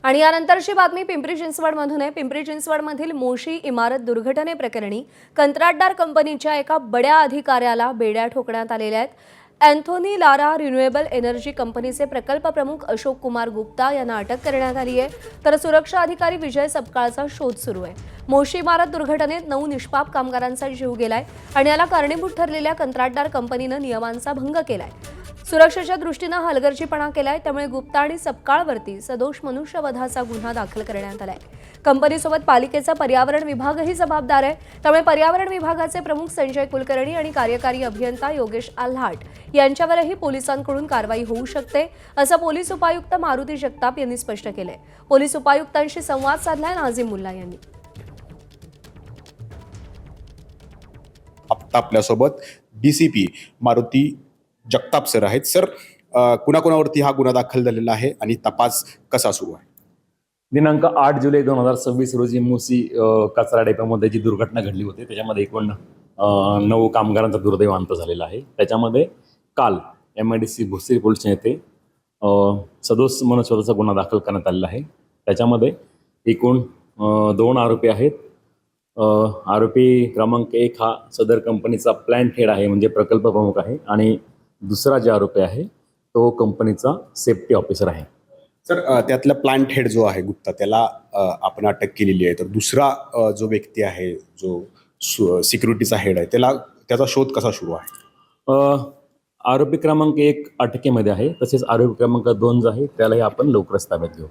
आणि यानंतरची बातमी पिंपरी चिंचवडमधून आहे। पिंपरी चिंचवडमधील मोशी इमारत दुर्घटनेप्रकरणी कंत्राटदार कंपनीच्या एका बड्या अधिकाऱ्याला बेड्या ठोकण्यात आलेल्या आहेत। अँथोनी लारा रिन्युएबल एनर्जी कंपनीचे प्रकल्प प्रमुख अशोक कुमार गुप्ता यांना अटक करण्यात आली आहे, तर सुरक्षा अधिकारी विजय सपकाळचा शोध सुरू आहे। मोशी इमारत दुर्घटनेत 9 निष्पाप कामगारांचा जीव गेलाय आणि याला कारणीभूत ठरलेल्या कंत्राटदार कंपनीने नियमांचा भंग केलाय। सुरक्षेच्या दृष्टीने हलगर्जीपणा केलाय, त्यामुळे गुप्ता आणि सपकाळवरती सदोष मनुष्यवधाचा गुन्हा दाखल करण्यात आलाय। कंपनीसोबत पालिकेचा पर्यावरण विभागही जबाबदार आहे, त्यामुळे पर्यावरण विभागाचे प्रमुख संजय कुलकर्णी आणि कार्यकारी अभियंता योगेश आल्हाट यांच्यावरही पोलिसांकडून कारवाई होऊ शकते, असं पोलीस उपायुक्त मारुती जगताप यांनी स्पष्ट केलंय। पोलीस उपायुक्तांशी संवाद साधलाय नाझीम मुल्ला यांनी। आपल्यासोबत डीसीपी मारुती जगताप सर आहेत। सर, कुणाकुणावरती हा गुन्हा दाखल झालेला आहे आणि तपास कसा सुरू आहे? दिनांक 8 जुलै 2026 रोजी मोशी कचरा डेपोमध्ये जी दुर्घटना घडली होती त्याच्यामध्ये एकूण 9 कामगारांचा दुर्दैवांत झालेला आहे। त्याच्यामध्ये काल MIDC भोसरी पोलीस येथे सदोष मनुष्यवधाचा गुन्हा दाखल करण्यात आलेला आहे। त्याच्यामध्ये एकूण 2 आरोपी आहेत। आरोपी क्रमांक 1 हा सदर कंपनीचा प्लॅन्ट हेड आहे, म्हणजे प्रकल्प प्रमुख आहे, आणि दुसरा जे आरोपी आहे तो कंपनीचा सेफ्टी ऑफिसर आहे। सर, त्यातला प्लांट हेड जो आहे गुप्ता, त्याला आपण अटक केलेली आहे, तर दुसरा जो व्यक्ती आहे जो सिक्युरिटीचा हेड आहे त्याचा शोध कसा सुरू आहे? आरोपी क्रमांक 1 अटकेमध्ये आहे, तसेच आरोपी क्रमांक 2 जो आहे त्यालाही आपण लवकरच ताब्यात घेऊ।